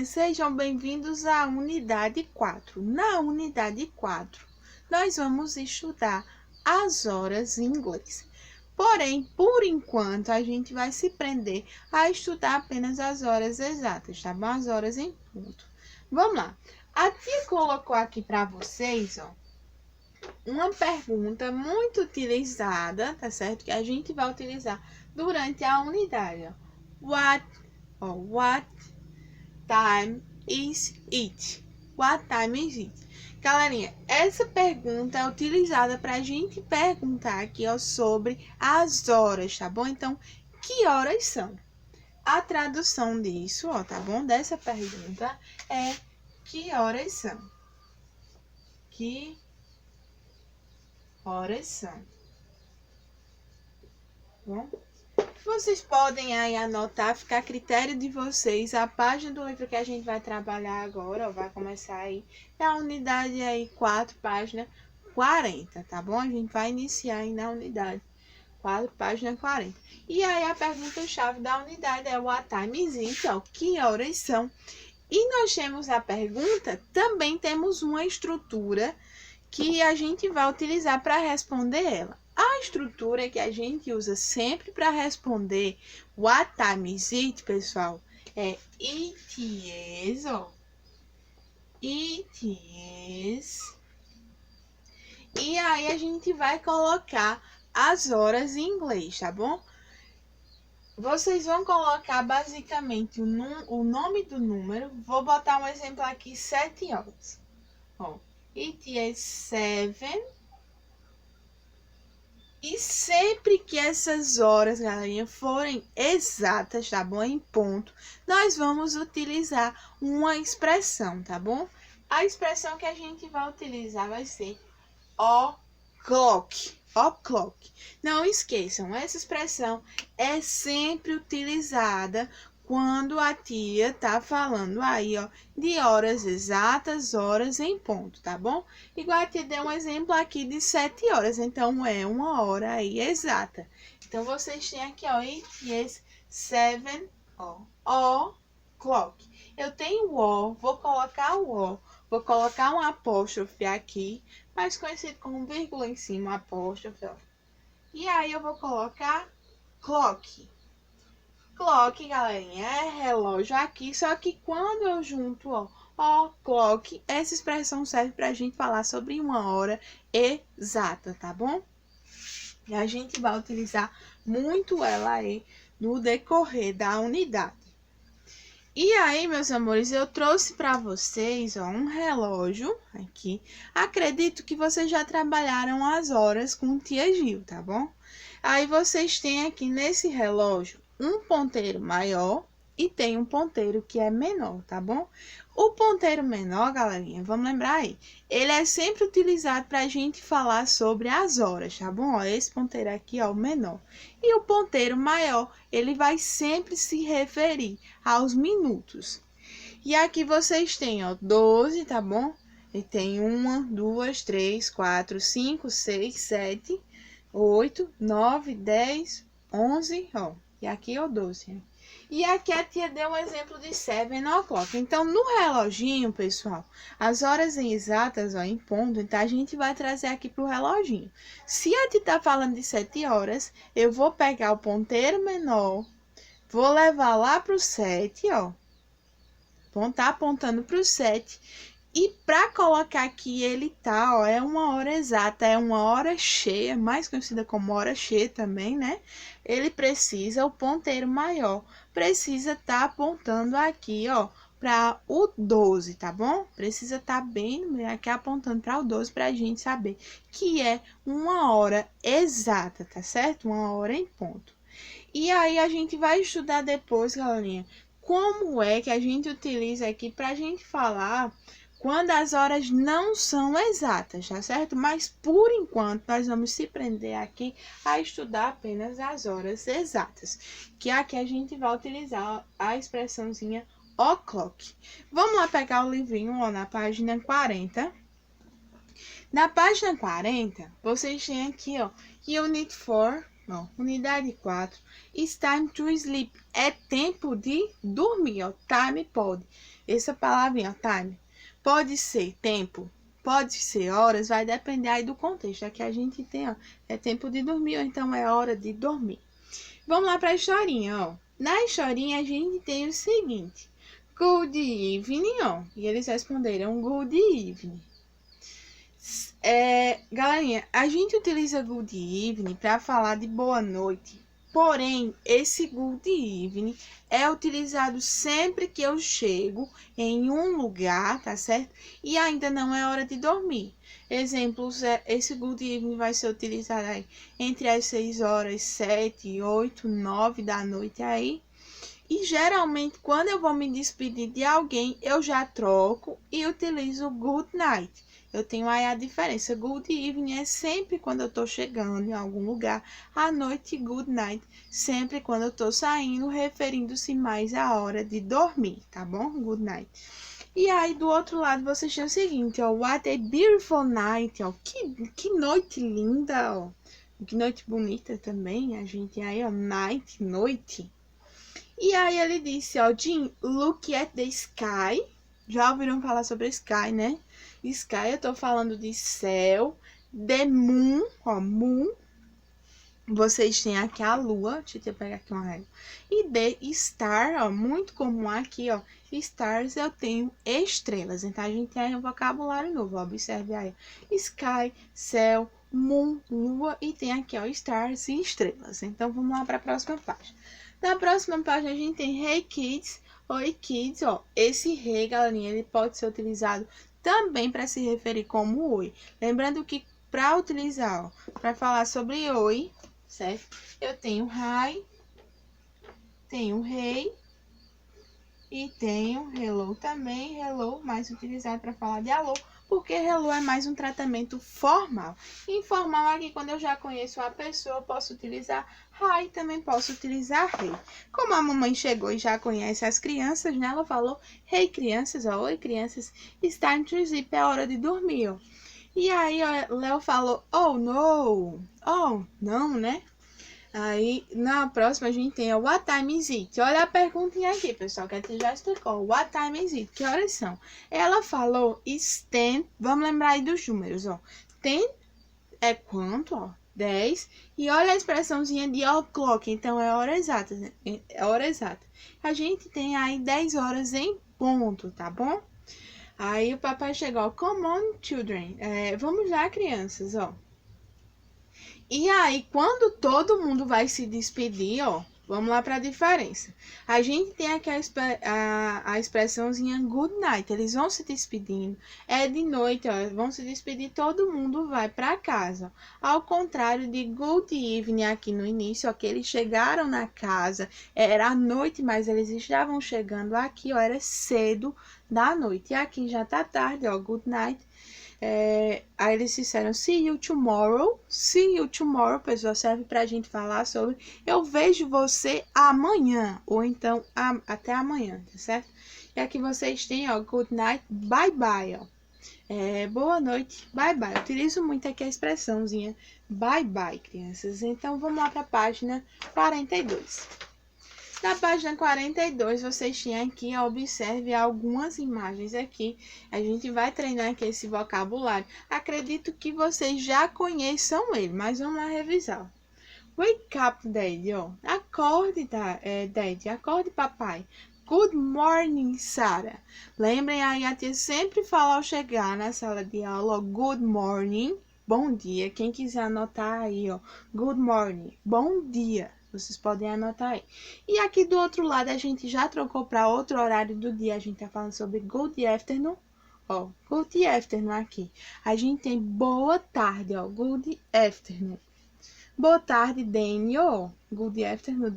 Sejam bem-vindos à unidade 4. Na unidade 4, nós vamos estudar as horas em inglês. Porém, por enquanto, a gente vai se prender a estudar apenas as horas exatas, tá bom? As horas em ponto. Vamos lá. A tia colocou aqui para vocês, ó, uma pergunta muito utilizada, tá certo? Que a gente vai utilizar durante a unidade, ó. What time is it? What time is it? Galerinha, essa pergunta é utilizada para a gente perguntar aqui, ó, sobre as horas, tá bom? Então, que horas são? A tradução disso, ó, tá bom? Dessa pergunta é: que horas são? Que horas são? Bom? Vocês podem aí anotar, ficar a critério de vocês, a página do livro que a gente vai trabalhar agora, ó, vai começar aí, é a unidade aí 4, página 40, tá bom? A gente vai iniciar aí na unidade 4, página 40. E aí a pergunta-chave da unidade é what time is it? Ó, que horas são? E nós temos a pergunta, também temos uma estrutura que a gente vai utilizar para responder ela. A estrutura que a gente usa sempre para responder what time is it, pessoal, é it is, ó. It is. E aí a gente vai colocar as horas em inglês, tá bom? Vocês vão colocar basicamente o nome do número. Vou botar um exemplo aqui, 7 horas. Ó, it is 7. E sempre que essas horas, galerinha, forem exatas, tá bom? Em ponto, nós vamos utilizar uma expressão, tá bom? A expressão que a gente vai utilizar vai ser o'clock. O'clock. Não esqueçam, essa expressão é sempre utilizada quando a tia tá falando aí, ó, de horas exatas, horas em ponto, tá bom? Igual a tia deu um exemplo aqui de 7 horas, então é uma hora aí exata. Então, vocês têm aqui, ó, it is 7 o'clock. Eu tenho o, vou colocar o o, vou colocar um apóstrofe aqui, mais conhecido como vírgula em cima, apóstrofe, ó. E aí eu vou colocar clock. Clock, galerinha, é relógio aqui, só que quando eu junto, ó, clock, essa expressão serve pra gente falar sobre uma hora exata, tá bom? E a gente vai utilizar muito ela aí no decorrer da unidade. E aí, meus amores, eu trouxe para vocês, ó, um relógio aqui. Acredito que vocês já trabalharam as horas com tia Gil, tá bom? Aí vocês têm aqui nesse relógio um ponteiro maior e tem um ponteiro que é menor, tá bom? O ponteiro menor, galerinha, vamos lembrar aí, ele é sempre utilizado para a gente falar sobre as horas, tá bom? Ó, esse ponteiro aqui, ó, o menor. E o ponteiro maior, ele vai sempre se referir aos minutos. E aqui vocês têm, ó, 12, tá bom? E tem 1, 2, 3, 4, 5, 6, 7, 8, 9, 10, 11, ó. E aqui é o 12. E aqui a tia deu um exemplo de 7 o'clock. Então, no reloginho, pessoal, as horas exatas, ó, em ponto, então a gente vai trazer aqui pro reloginho. Se a tia tá falando de 7 horas, eu vou pegar o ponteiro menor, vou levar lá pro 7, ó. Tá apontando pro 7. E para colocar aqui ele tá, ó, é uma hora exata, é uma hora cheia, mais conhecida como hora cheia também, né? Ele precisa, o ponteiro maior, precisa estar apontando aqui, ó, para o 12, tá bom? Precisa estar bem aqui apontando para o 12 para a gente saber que é uma hora exata, tá certo? Uma hora em ponto. E aí a gente vai estudar depois, galerinha, como é que a gente utiliza aqui para a gente falar quando as horas não são exatas, tá certo? Mas por enquanto nós vamos se prender aqui a estudar apenas as horas exatas, que aqui a gente vai utilizar a expressãozinha o'clock. Vamos lá pegar o livrinho, ó, na página 40. Na página 40, vocês têm aqui, ó, Unit 4, Ó, unidade 4. It's time to sleep. É tempo de dormir, ó. Time pode. Essa palavrinha, ó, time. Pode ser tempo, pode ser horas, vai depender aí do contexto. Aqui a gente tem, ó, é tempo de dormir ou então é hora de dormir. Vamos lá para a historinha, ó. Na historinha a gente tem o seguinte. Good evening, ó. E eles responderam good evening. Galerinha, a gente utiliza good evening para falar de boa noite. Porém, esse good evening é utilizado sempre que eu chego em um lugar, tá certo? E ainda não é hora de dormir. Exemplos, esse good evening vai ser utilizado aí entre as 6 horas, 7, 8, 9 da noite aí. E geralmente, quando eu vou me despedir de alguém, eu já troco e utilizo good night. Eu tenho aí a diferença. Good evening é sempre quando eu tô chegando em algum lugar. À noite, good night, sempre quando eu tô saindo, referindo-se mais à hora de dormir, tá bom? Good night. E aí, do outro lado, vocês têm o seguinte, ó. What a beautiful night, ó. Que noite linda, ó. Que noite bonita também. A gente aí, ó, night, noite. E aí ele disse, ó, Jim, look at the sky. Já ouviram falar sobre sky, né? Sky, eu tô falando de céu. The moon, ó, moon. Vocês têm aqui a lua, deixa eu pegar aqui uma régua. E the star, ó, muito comum aqui, ó. Stars eu tenho estrelas. Então a gente tem um vocabulário novo, ó, observe aí. Sky, céu, moon, lua e tem aqui, ó, stars e estrelas. Então vamos lá para a próxima página. Na próxima página a gente tem Hey Kids. Oi Kids, ó. Esse hey, galerinha, ele pode ser utilizado também para se referir como oi. Lembrando que para utilizar, ó, para falar sobre oi, certo? Eu tenho hi, tenho hey e tenho hello também. Hello mais utilizado para falar de alô, porque hello é mais um tratamento formal. Informal aqui, quando eu já conheço a pessoa, eu posso utilizar hi, também posso utilizar hey. Como a mamãe chegou e já conhece as crianças, né? Ela falou, hey crianças, ó, oi crianças, it's time to sleep, é hora de dormir, ó. E aí, ó, Léo falou, oh no, oh, não, né? Aí, na próxima, a gente tem o What time is it? Olha a perguntinha aqui, pessoal, que a gente já explicou. What time is it? Que horas são? Ela falou it's 10. Vamos lembrar aí dos números, ó. 10 é quanto, ó? 10. E olha a expressãozinha de o'clock. Então, é hora exata, né? É hora exata. A gente tem aí 10 horas em ponto, tá bom? Aí, o papai chegou, come on, children. Vamos lá, crianças, ó. E aí, quando todo mundo vai se despedir, ó, vamos lá para a diferença. A gente tem aqui a expressãozinha good night. Eles vão se despedindo. É de noite, ó, vão se despedir, todo mundo vai para casa. Ao contrário de good evening aqui no início, ó, que eles chegaram na casa, era à noite, mas eles estavam chegando aqui, ó, era cedo da noite. E aqui já tá tarde, ó, good night. Aí eles disseram see you tomorrow. See you tomorrow, pessoal, serve pra gente falar sobre eu vejo você amanhã, ou então até amanhã, tá certo? E aqui vocês têm, ó, good night, bye bye, ó. Boa noite, bye bye. Eu utilizo muito aqui a expressãozinha bye bye, crianças. Então vamos lá pra página 42. Na página 42, vocês têm aqui, observe algumas imagens aqui. A gente vai treinar aqui esse vocabulário. Acredito que vocês já conheçam ele, mas vamos lá revisar. Wake up, Daddy, ó. Acorde, Daddy. Acorde, papai. Good morning, Sarah. Lembrem aí, a tia sempre fala ao chegar na sala de aula, good morning, bom dia. Quem quiser anotar aí, ó, good morning, bom dia. Vocês podem anotar aí. E aqui do outro lado, a gente já trocou para outro horário do dia. A gente tá falando sobre good afternoon. Ó, good afternoon aqui. A gente tem boa tarde, ó, good afternoon. Boa tarde, Daniel. Good afternoon,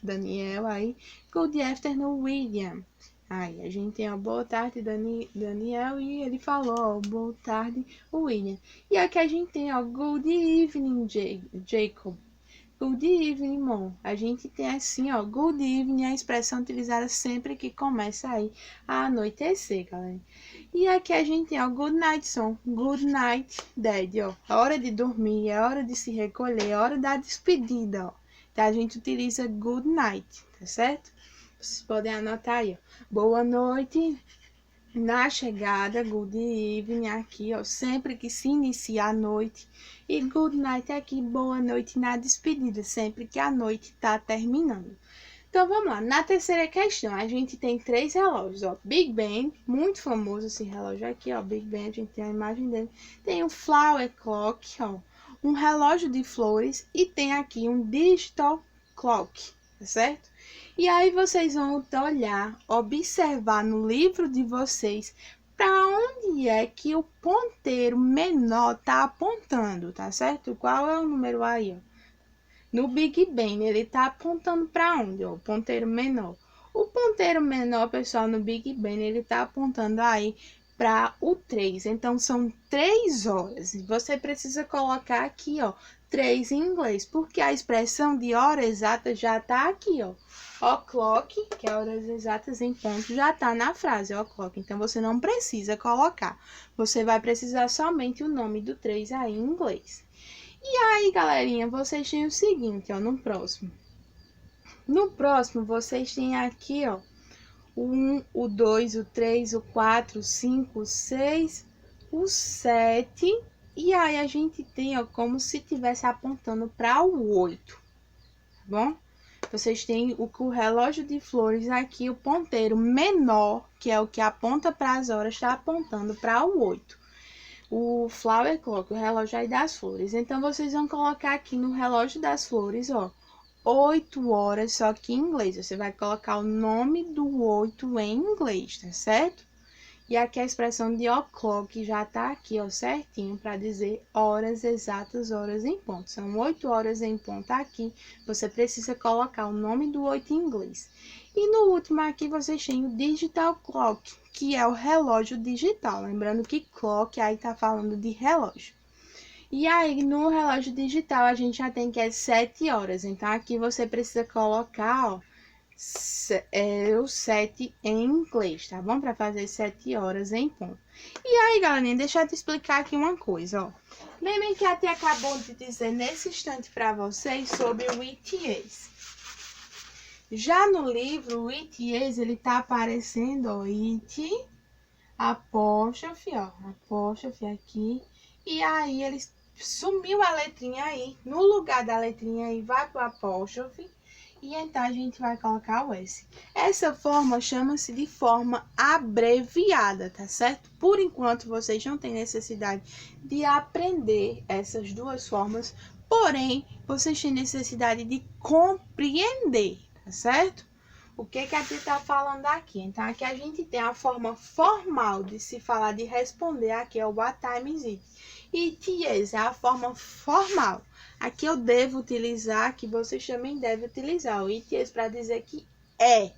Daniel aí. Good afternoon, William. Aí, a gente tem a boa tarde, Daniel, e ele falou, ó, boa tarde, William. E aqui a gente tem, ó, good evening, Jacob. Good evening, mom. A gente tem assim, ó, good evening, a expressão utilizada sempre que começa aí a anoitecer, galera. E aqui a gente tem, ó, good night, son. Good night, dad, ó. É hora de dormir, é hora de se recolher, é hora da despedida, ó. Então a gente utiliza good night, tá certo? Vocês podem anotar aí, ó. Boa noite. Na chegada, good evening aqui, ó, sempre que se inicia a noite. E good night aqui, boa noite na despedida, sempre que a noite tá terminando. Então, vamos lá. Na terceira questão, a gente tem 3 relógios, ó. Big Ben, muito famoso esse relógio aqui, ó. Big Ben, a gente tem a imagem dele. Tem o Flower Clock, ó. Um relógio de flores e tem aqui um Digital Clock, tá certo? E aí vocês vão olhar, observar no livro de vocês para onde é que o ponteiro menor tá apontando, tá certo? Qual é o número aí, ó? No Big Ben, ele tá apontando para onde, ó? O ponteiro menor. O ponteiro menor, pessoal, no Big Ben, ele tá apontando aí para o 3. Então, são 3 horas. Você precisa colocar aqui, ó, 3 em inglês, porque a expressão de hora exata já tá aqui, ó. O'clock, que é horas exatas em ponto, já tá na frase o'clock. Então, você não precisa colocar. Você vai precisar somente o nome do 3 aí em inglês. E aí, galerinha, vocês têm o seguinte, ó, no próximo. No próximo, vocês têm aqui, ó, o 1, o 2, o 3, o 4, o 5, o 6, o 7. E aí, a gente tem, ó, como se estivesse apontando para o 8, tá bom? Vocês têm o relógio de flores aqui, o ponteiro menor, que é o que aponta para as horas, está apontando para o 8. O Flower Clock, o relógio aí das flores. Então, vocês vão colocar aqui no relógio das flores, ó, 8 horas, só que em inglês. Você vai colocar o nome do 8 em inglês, tá certo? E aqui a expressão de o'clock já tá aqui, ó, certinho, para dizer horas exatas, horas em ponto. São 8 horas em ponto aqui. Você precisa colocar o nome do 8 em inglês. E no último aqui, vocês têm o digital clock, que é o relógio digital. Lembrando que clock aí tá falando de relógio. E aí, no relógio digital, a gente já tem que é 7 horas. Então, aqui você precisa colocar, ó, o 7 em inglês, tá bom? Para fazer 7 horas em ponto. E aí, galerinha, deixa eu te explicar aqui uma coisa, ó. Lembrem que a tia acabou de dizer nesse instante para vocês sobre o ETAs. Já no livro, o ETAs, ele tá aparecendo, ó, IT, apóstrofe, ó, apóstrofe aqui. E aí, ele sumiu a letrinha aí. No lugar da letrinha aí, vai pro apóstrofe. E então, a gente vai colocar o S. Essa forma chama-se de forma abreviada, tá certo? Por enquanto, vocês não têm necessidade de aprender essas duas formas. Porém, vocês têm necessidade de compreender, tá certo? O que a tia tá falando aqui? Então, aqui a gente tem a forma formal de se falar, de responder aqui, é o what time is it? E yes, é a forma formal. Aqui eu devo utilizar, que vocês também devem utilizar, o it yes para dizer que é.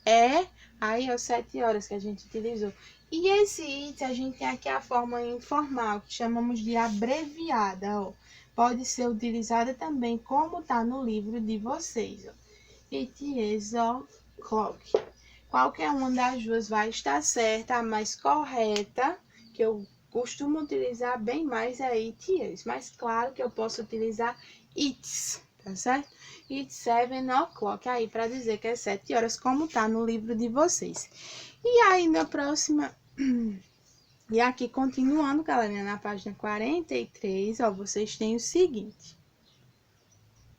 É, aí é 7 horas que a gente utilizou. E esse it, a gente tem aqui a forma informal, que chamamos de abreviada, ó. Pode ser utilizada também, como tá no livro de vocês, ó. It is o'clock. Qualquer uma das duas vai estar certa, a mais correta, que eu costumo utilizar bem mais é it is, mas claro que eu posso utilizar it's, tá certo? It's 7 o'clock, aí para dizer que é 7 horas, como tá no livro de vocês. E aí na próxima, e aqui continuando, galerinha, na página 43, ó, vocês têm o seguinte.